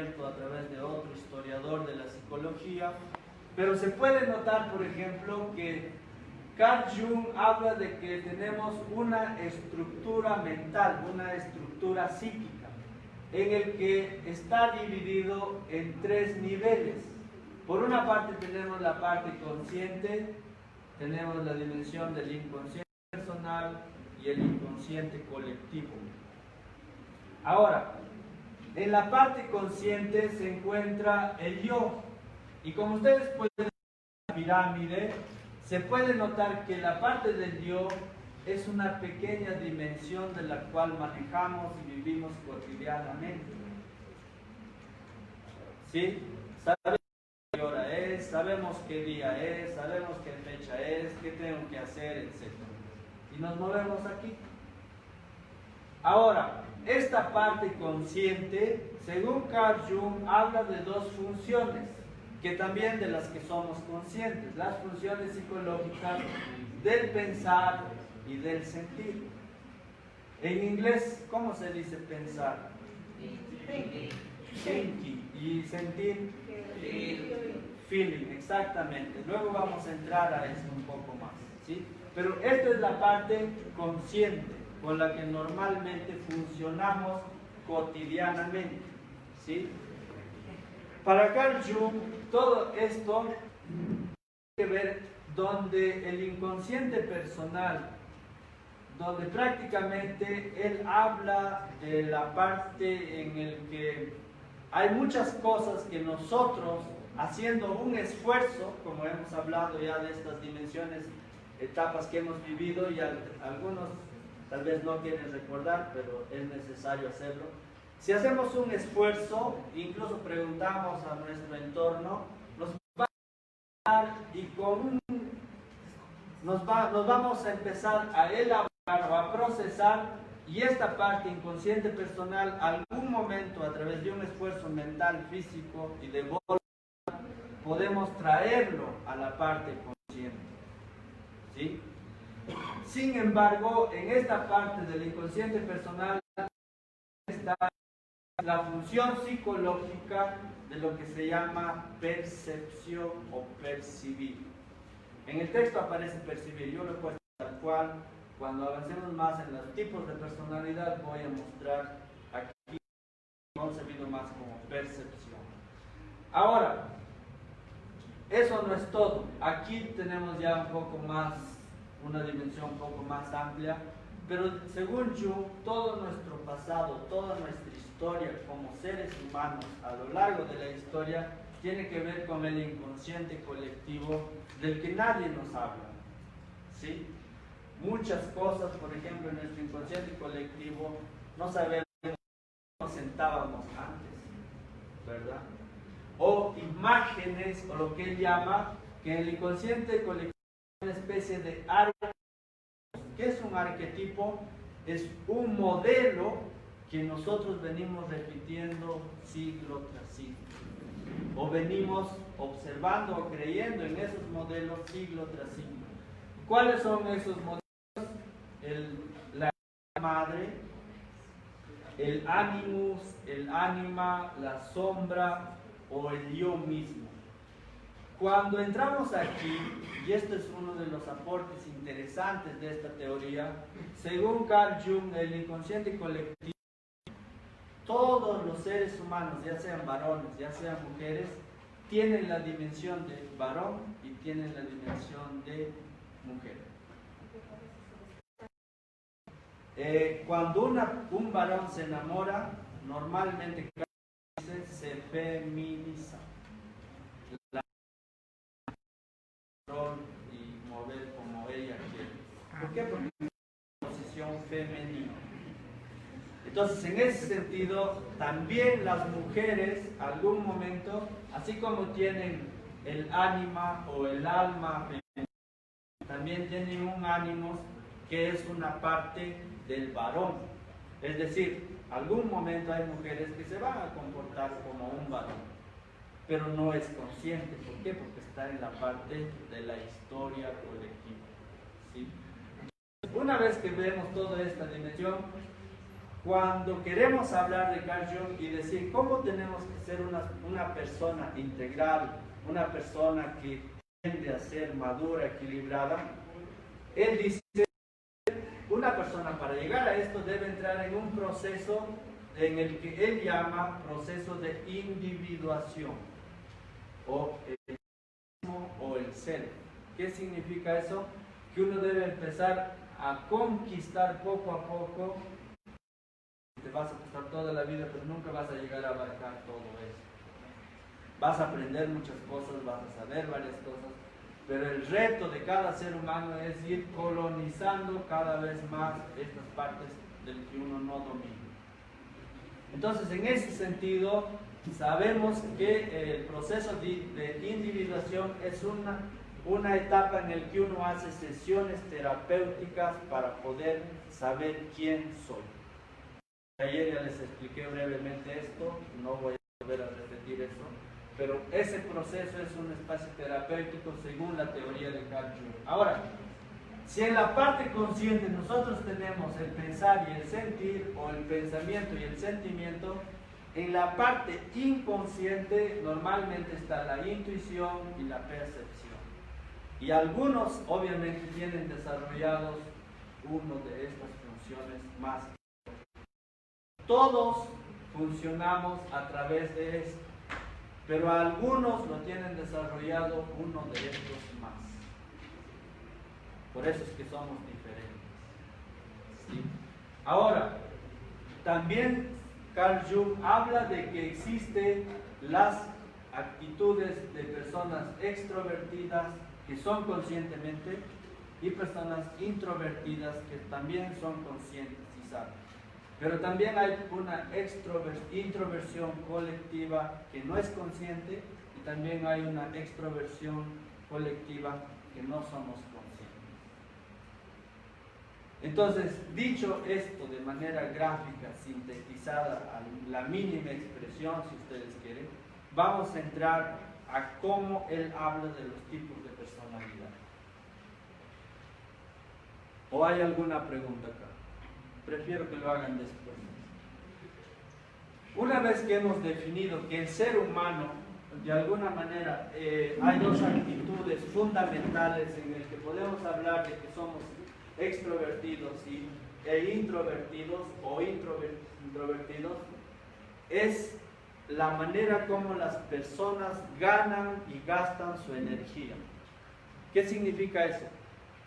a través de otro historiador de la psicología, pero se puede notar, por ejemplo, que Carl Jung habla de que tenemos una estructura mental, una estructura psíquica, en el que está dividido en 3 niveles. Por una parte tenemos la parte consciente, tenemos la dimensión del inconsciente personal y el inconsciente colectivo. Ahora, en la parte consciente se encuentra el yo, y como ustedes pueden ver en la pirámide, se puede notar que la parte del yo es una pequeña dimensión de la cual manejamos y vivimos cotidianamente. ¿Sí? Sabemos qué hora es, sabemos qué día es, sabemos qué fecha es, qué tengo que hacer, etc. Y nos movemos aquí. Ahora, esta parte consciente, según Carl Jung, habla de 2 funciones, que también de las que somos conscientes, las funciones psicológicas del pensar y del sentir. En inglés, ¿cómo se dice pensar? Thinking. ¿Y sentir? Feeling, exactamente. Luego vamos a entrar a esto un poco más, ¿sí? Pero esta es la parte consciente con la que normalmente funcionamos cotidianamente, ¿sí? Para Carl Jung, todo esto tiene que ver donde el inconsciente personal, donde prácticamente él habla de la parte en el que hay muchas cosas que nosotros, haciendo un esfuerzo, como hemos hablado ya de estas dimensiones, etapas que hemos vivido, y algunos tal vez no quieren recordar, pero es necesario hacerlo. Si hacemos un esfuerzo, incluso preguntamos a nuestro entorno, nos va a dar y nos vamos a empezar a elaborar o a procesar, y esta parte inconsciente personal, algún momento a través de un esfuerzo mental, físico y de voluntad, podemos traerlo a la parte consciente, ¿sí? Sin embargo, en esta parte del inconsciente personal está la función psicológica de lo que se llama percepción o percibir. En el texto aparece percibir, yo lo he puesto tal cual. Cuando avancemos más en los tipos de personalidad voy a mostrar aquí concebido más como percepción. Ahora, eso no es todo. Aquí tenemos ya un poco más, una dimensión un poco más amplia, pero según Jung, todo nuestro pasado, toda nuestra historia como seres humanos a lo largo de la historia tiene que ver con el inconsciente colectivo del que nadie nos habla, ¿sí? Muchas cosas, por ejemplo, en nuestro inconsciente colectivo no sabemos cómo nos sentábamos antes, ¿verdad? O imágenes, o lo que él llama, que en el inconsciente colectivo es una especie de arquetipo. ¿Qué es un arquetipo? Es un modelo que nosotros venimos repitiendo siglo tras siglo, o venimos observando o creyendo en esos modelos siglo tras siglo. ¿Cuáles son esos modelos? La madre, el animus, el ánima, la sombra o el yo mismo. Cuando entramos aquí, y este es uno de los aportes interesantes de esta teoría, según Carl Jung, el inconsciente colectivo, todos los seres humanos, ya sean varones, ya sean mujeres, tienen la dimensión de varón y tienen la dimensión de mujer. Cuando un varón se enamora, normalmente se feminiza. Y mover como ella quiere. ¿Por qué? Porque es una posición femenina. Entonces, en ese sentido, también las mujeres, algún momento, así como tienen el ánima o el alma femenina, también tienen un ánimo que es una parte del varón. Es decir, algún momento hay mujeres que se van a comportar como un varón, pero no es consciente. ¿Por qué? Porque está en la parte de la historia colectiva, ¿sí? Una vez que vemos toda esta dimensión, cuando queremos hablar de Carl Jung y decir cómo tenemos que ser una persona integral, una persona que tiende a ser madura, equilibrada, él dice, una persona para llegar a esto debe entrar en un proceso en el que él llama proceso de individuación o el ser. ¿Qué significa eso? Que uno debe empezar a conquistar poco a poco. Te vas a costar toda la vida, pero nunca vas a llegar a abarcar todo eso. Vas a aprender muchas cosas, vas a saber varias cosas, pero el reto de cada ser humano es ir colonizando cada vez más estas partes del que uno no domina. Entonces, en ese sentido, sabemos que el proceso de individuación es una etapa en la que uno hace sesiones terapéuticas para poder saber quién soy. Ayer ya les expliqué brevemente esto, no voy a volver a repetir eso, pero ese proceso es un espacio terapéutico según la teoría de Carl Jung. Ahora, si en la parte consciente nosotros tenemos el pensar y el sentir, o el pensamiento y el sentimiento, en la parte inconsciente normalmente está la intuición y la percepción. Y algunos obviamente tienen desarrollados uno de estas funciones más. Todos funcionamos a través de esto, pero algunos lo tienen desarrollado uno de estos más. Por eso es que somos diferentes. ¿Sí? Ahora, también Carl Jung habla de que existen las actitudes de personas extrovertidas que son conscientemente y personas introvertidas que también son conscientes y saben. Pero también hay una introversión colectiva que no es consciente y también hay una extroversión colectiva que no somos conscientes. Entonces, dicho esto de manera gráfica, sintetizada a la mínima expresión, si ustedes quieren, vamos a entrar a cómo él habla de los tipos de personalidad. ¿O hay alguna pregunta acá? Prefiero que lo hagan después. Una vez que hemos definido que el ser humano, de alguna manera, hay dos actitudes fundamentales en las que podemos hablar de que somos extrovertidos e introvertidos o introvertidos, es la manera como las personas ganan y gastan su energía. ¿Qué significa eso?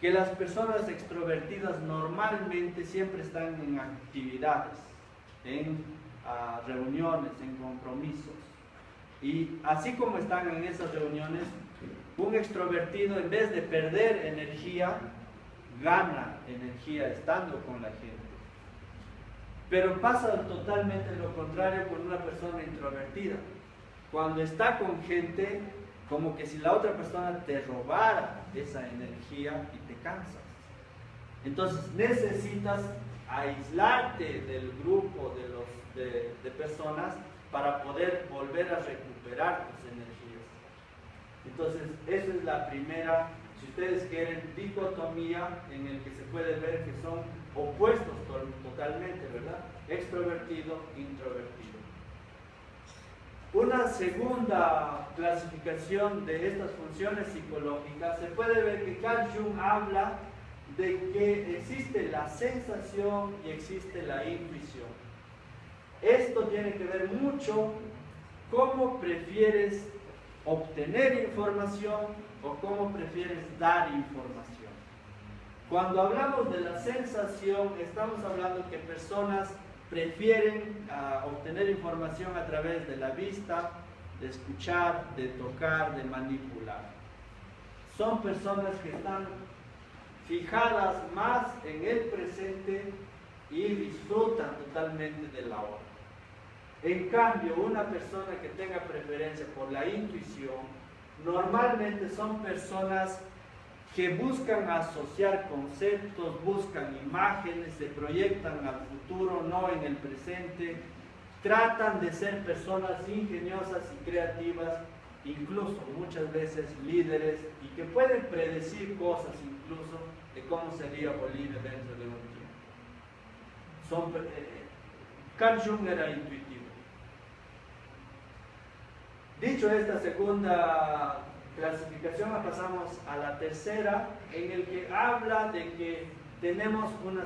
Que las personas extrovertidas normalmente siempre están en actividades, en reuniones, en compromisos. Y así como están en esas reuniones, un extrovertido en vez de perder energía, gana energía estando con la gente. Pero pasa totalmente lo contrario con una persona introvertida. Cuando está con gente, como que si la otra persona te robara esa energía y te cansas. Entonces necesitas aislarte del grupo de personas para poder volver a recuperar tus energías. Entonces esa es la primera, si ustedes quieren, dicotomía en el que se puede ver que son opuestos totalmente, ¿verdad? Extrovertido, introvertido. Una segunda clasificación de estas funciones psicológicas, se puede ver que Carl Jung habla de que existe la sensación y existe la intuición. Esto tiene que ver mucho cómo prefieres obtener información o cómo prefieres dar información. Cuando hablamos de la sensación, estamos hablando que personas prefieren obtener información a través de la vista, de escuchar, de tocar, de manipular. Son personas que están fijadas más en el presente y disfrutan totalmente de la hora. En cambio, una persona que tenga preferencia por la intuición, normalmente son personas que buscan asociar conceptos, buscan imágenes, se proyectan al futuro, no en el presente, tratan de ser personas ingeniosas y creativas, incluso muchas veces líderes, y que pueden predecir cosas incluso de cómo sería Bolivia dentro de un tiempo. Carl Jung era intuitivo. Dicho esta segunda clasificación, pasamos a la tercera, en el que habla de que tenemos una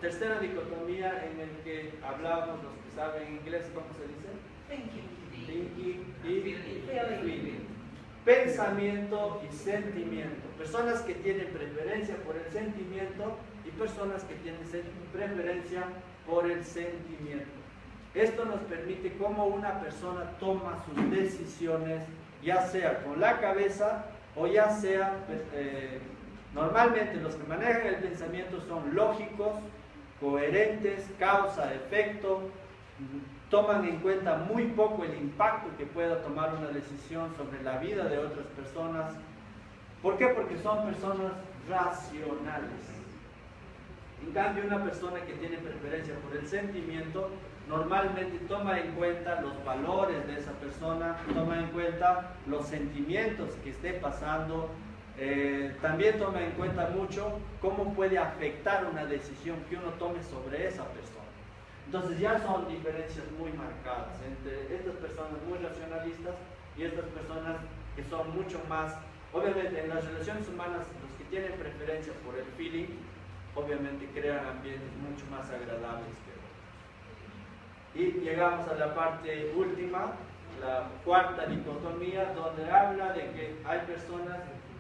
tercera dicotomía en el que hablábamos, los que saben inglés, ¿cómo se dice? Thinking y feeling. Pensamiento y sentimiento. Personas que tienen preferencia por el sentimiento y personas que tienen preferencia por el sentimiento. Esto nos permite cómo una persona toma sus decisiones, ya sea con la cabeza o ya sea, normalmente los que manejan el pensamiento son lógicos, coherentes, causa-efecto, toman en cuenta muy poco el impacto que pueda tomar una decisión sobre la vida de otras personas. ¿Por qué? Porque son personas racionales. En cambio, una persona que tiene preferencia por el sentimiento normalmente toma en cuenta los valores de esa persona, toma en cuenta los sentimientos que esté pasando, también toma en cuenta mucho cómo puede afectar una decisión que uno tome sobre esa persona. Entonces ya son diferencias muy marcadas entre estas personas muy racionalistas y estas personas que son mucho más, obviamente en las relaciones humanas, los que tienen preferencia por el feeling, obviamente crean ambientes mucho más agradables que otros. Y llegamos a la parte última, la cuarta dicotomía, donde habla de que hay personas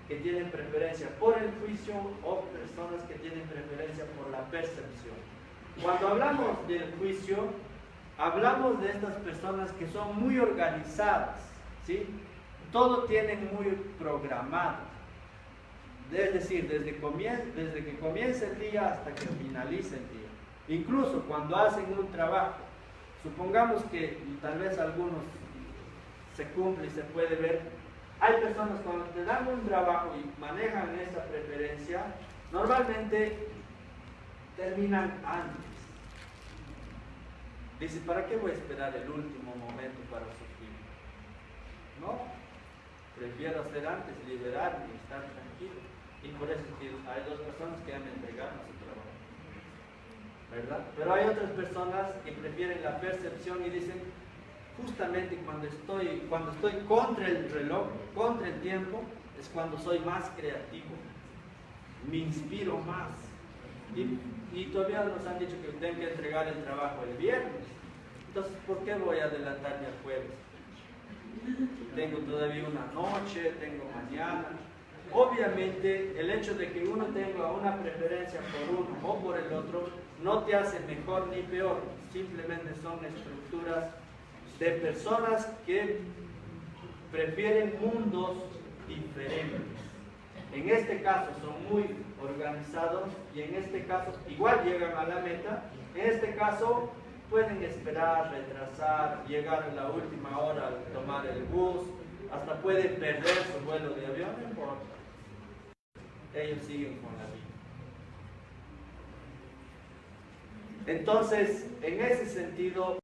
que tienen preferencia por el juicio o personas que tienen preferencia por la percepción. Cuando hablamos del juicio, hablamos de estas personas que son muy organizadas, ¿sí? Todo tienen muy programado. Es decir, desde que comienza el día hasta que finalice el día. Incluso cuando hacen un trabajo, supongamos que tal vez algunos se cumple y se puede ver, hay personas cuando te dan un trabajo y manejan esa preferencia, normalmente terminan antes. Dice, ¿para qué voy a esperar el último momento para sufrir? No, prefiero hacer antes, liberarme y estar tranquilo. Y por eso hay dos personas que han entregado su trabajo, ¿verdad? Pero hay otras personas que prefieren la percepción y dicen, justamente cuando estoy contra el reloj, contra el tiempo, es cuando soy más creativo, me inspiro más. Y todavía nos han dicho que tengo que entregar el trabajo el viernes. Entonces, ¿por qué voy a adelantarme al jueves? Tengo todavía una noche, tengo mañana. Obviamente, el hecho de que uno tenga una preferencia por uno o por el otro no te hace mejor ni peor. Simplemente son estructuras de personas que prefieren mundos diferentes. En este caso son muy organizados y en este caso igual llegan a la meta. En este caso pueden esperar, retrasar, llegar a la última hora al tomar el bus, hasta pueden perder su vuelo de avión, no importa. Ellos siguen con la vida. Entonces, en ese sentido,